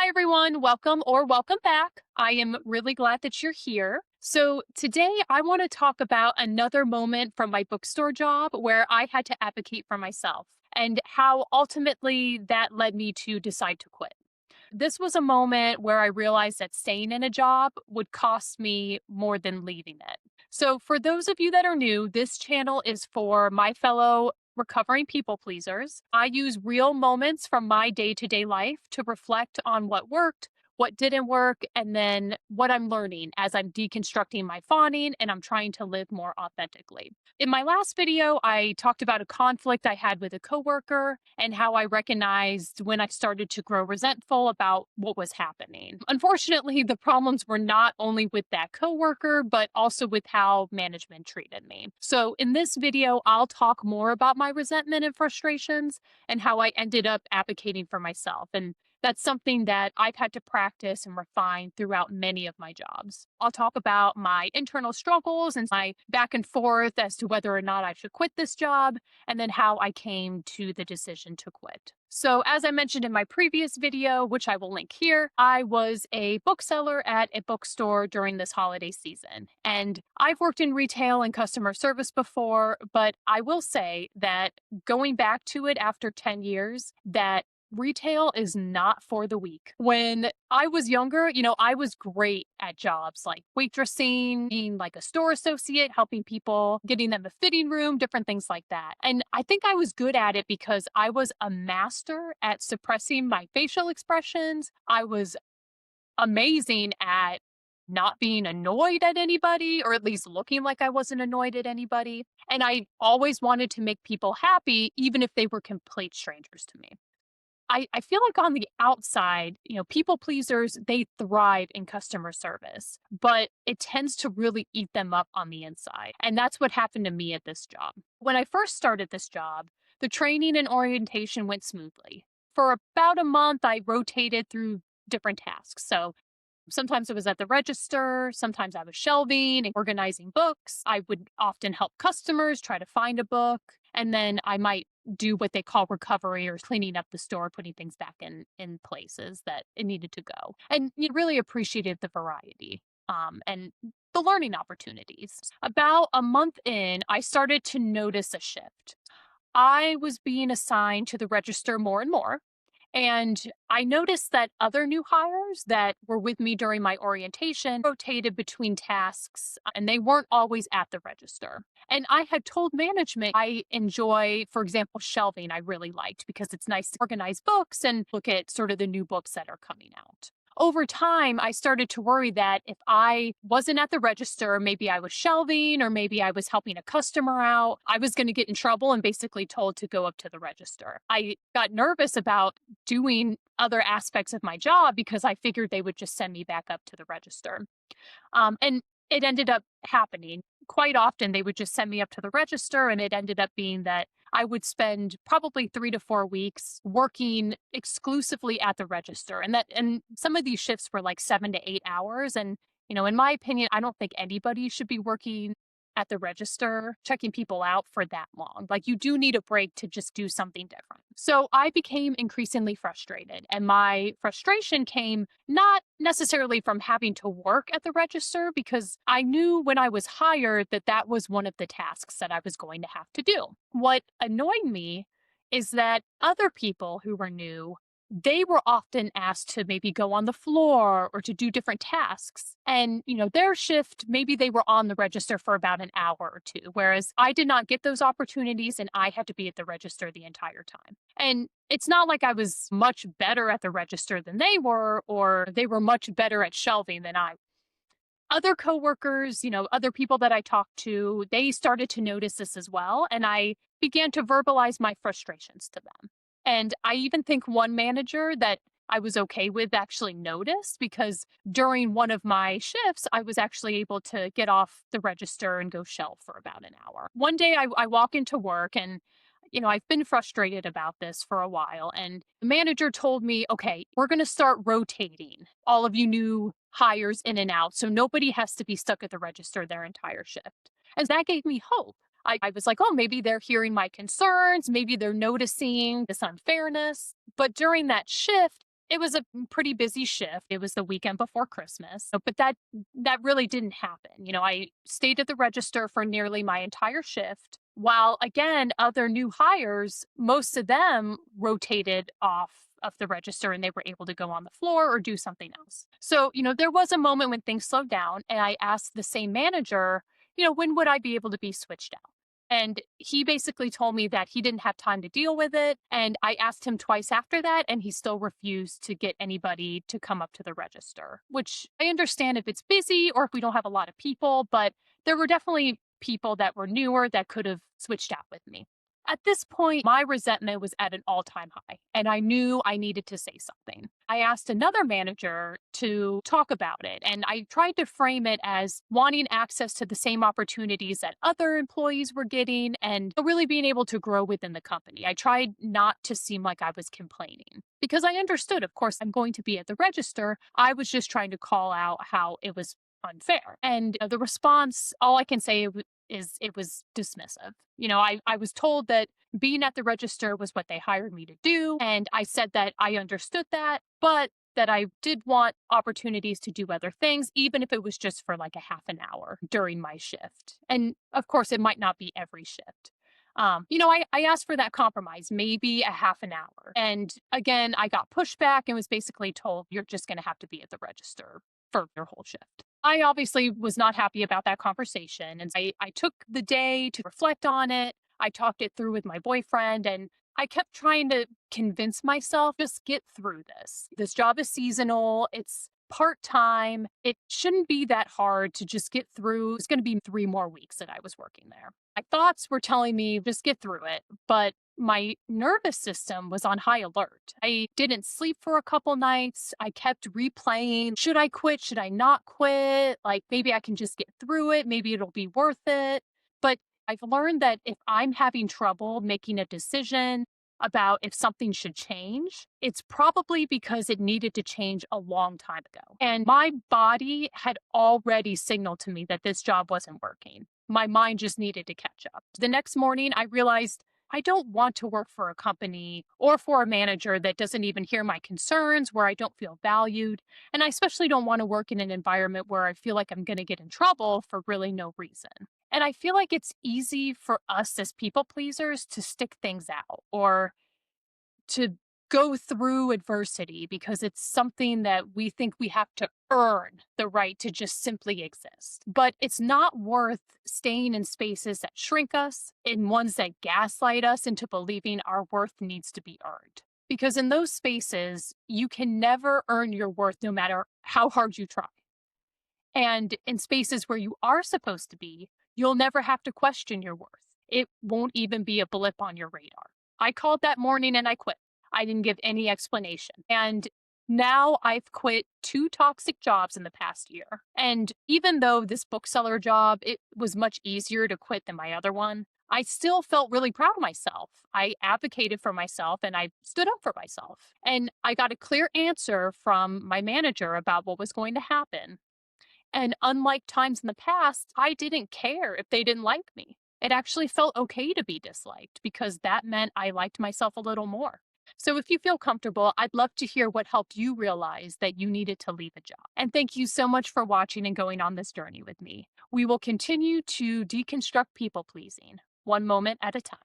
Hi, everyone. Welcome or welcome back. I am really glad that you're here. So, today I want to talk about another moment from my bookstore job where I had to advocate for myself and how ultimately that led me to decide to quit. This was a moment where I realized that staying in a job would cost me more than leaving it. So, for those of you that are new, this channel is for my fellow recovering people pleasers. I use real moments from my day to day life to reflect on what worked, what didn't work, and then what I'm learning as I'm deconstructing my fawning and I'm trying to live more authentically. In my last video, I talked about a conflict I had with a coworker and how I recognized when I started to grow resentful about what was happening. Unfortunately, the problems were not only with that coworker, but also with how management treated me. So in this video, I'll talk more about my resentment and frustrations and how I ended up advocating for myself. And that's something that I've had to practice and refine throughout many of my jobs. I'll talk about my internal struggles and my back and forth as to whether or not I should quit this job, and then how I came to the decision to quit. So, as I mentioned in my previous video, which I will link here, I was a bookseller at a bookstore during this holiday season. And I've worked in retail and customer service before, but I will say that going back to it after 10 years, that retail is not for the weak. When I was younger, I was great at jobs like waitressing, being like a store associate, helping people, getting them a fitting room, different things like that. And I think I was good at it because I was a master at suppressing my facial expressions. I was amazing at not being annoyed at anybody, or at least looking like I wasn't annoyed at anybody. And I always wanted to make people happy, even if they were complete strangers to me. I feel like on the outside, people pleasers, they thrive in customer service, but it tends to really eat them up on the inside. And that's what happened to me at this job. When I first started this job, the training and orientation went smoothly. For about a month, I rotated through different tasks. So sometimes it was at the register, sometimes I was shelving and organizing books. I would often help customers try to find a book, and then I might do what they call recovery or cleaning up the store, putting things back in places that it needed to go. And you really appreciated the variety and the learning opportunities. About a month in, I started to notice a shift. I was being assigned to the register more and more. And I noticed that other new hires that were with me during my orientation rotated between tasks and they weren't always at the register. And I had told management I enjoy, for example, shelving, I really liked because it's nice to organize books and look at sort of the new books that are coming out. Over time, I started to worry that if I wasn't at the register, maybe I was shelving or maybe I was helping a customer out, I was going to get in trouble and basically told to go up to the register. I got nervous about doing other aspects of my job because I figured they would just send me back up to the register. And it ended up happening. Quite often, they would just send me up to the register, and it ended up being that I would spend probably 3 to 4 weeks working exclusively at the register. And some of these shifts were like 7 to 8 hours. And, in my opinion, I don't think anybody should be working at the register, checking people out for that long. Like, you do need a break to just do something different. So I became increasingly frustrated. And my frustration came not necessarily from having to work at the register, because I knew when I was hired that that was one of the tasks that I was going to have to do. What annoyed me is that other people who were new, they were often asked to maybe go on the floor or to do different tasks. And, their shift, maybe they were on the register for about an hour or two, whereas I did not get those opportunities and I had to be at the register the entire time. And it's not like I was much better at the register than they were, or they were much better at shelving than I. Other coworkers, other people that I talked to, they started to notice this as well. And I began to verbalize my frustrations to them. And I even think one manager that I was okay with actually noticed, because during one of my shifts, I was actually able to get off the register and go shelf for about an hour. One day I walk into work and I've been frustrated about this for a while. And the manager told me, okay, we're going to start rotating all of you new hires in and out. So nobody has to be stuck at the register their entire shift. And that gave me hope. I was like, oh, maybe they're hearing my concerns. Maybe they're noticing this unfairness. But during that shift, It was a pretty busy shift. It was the weekend before Christmas, but that really didn't happen. I stayed at the register for nearly my entire shift, while again, other new hires, most of them rotated off of the register and they were able to go on the floor or do something else. So, there was a moment when things slowed down and I asked the same manager, when would I be able to be switched out? And he basically told me that he didn't have time to deal with it. And I asked him twice after that, and he still refused to get anybody to come up to the register, which I understand if it's busy or if we don't have a lot of people, but there were definitely people that were newer that could have switched out with me. At this point, my resentment was at an all time high, and I knew I needed to say something. I asked another manager to talk about it, and I tried to frame it as wanting access to the same opportunities that other employees were getting and really being able to grow within the company. I tried not to seem like I was complaining because I understood, of course, I'm going to be at the register. I was just trying to call out how it was unfair. And the response, all I can say is it was dismissive. I was told that being at the register was what they hired me to do. And I said that I understood that, but that I did want opportunities to do other things, even if it was just for like a half an hour during my shift. And of course, it might not be every shift. I asked for that compromise, maybe a half an hour. And again, I got pushback and was basically told, you're just going to have to be at the register for your whole shift. I obviously was not happy about that conversation. And I took the day to reflect on it. I talked it through with my boyfriend and I kept trying to convince myself just get through this. This job is seasonal, it's part time. It shouldn't be that hard to just get through. It's going to be 3 more weeks that I was working there. My thoughts were telling me just get through it. But my nervous system was on high alert. I didn't sleep for a couple nights. I kept replaying, should I quit? Should I not quit? Like maybe I can just get through it. Maybe it'll be worth it. But I've learned that if I'm having trouble making a decision about if something should change, it's probably because it needed to change a long time ago. And my body had already signaled to me that this job wasn't working. My mind just needed to catch up. The next morning, I realized I don't want to work for a company or for a manager that doesn't even hear my concerns, where I don't feel valued. And I especially don't want to work in an environment where I feel like I'm going to get in trouble for really no reason. And I feel like it's easy for us as people pleasers to stick things out or to go through adversity because it's something that we think we have to earn the right to just simply exist. But it's not worth staying in spaces that shrink us, in ones that gaslight us into believing our worth needs to be earned. Because in those spaces, you can never earn your worth no matter how hard you try. And in spaces where you are supposed to be, you'll never have to question your worth. It won't even be a blip on your radar. I called that morning and I quit. I didn't give any explanation. And now I've quit 2 toxic jobs in the past year. And even though this bookseller job, it was much easier to quit than my other one, I still felt really proud of myself. I advocated for myself and I stood up for myself. And I got a clear answer from my manager about what was going to happen. And unlike times in the past, I didn't care if they didn't like me. It actually felt okay to be disliked because that meant I liked myself a little more. So if you feel comfortable, I'd love to hear what helped you realize that you needed to leave a job. And thank you so much for watching and going on this journey with me. We will continue to deconstruct people pleasing, one moment at a time.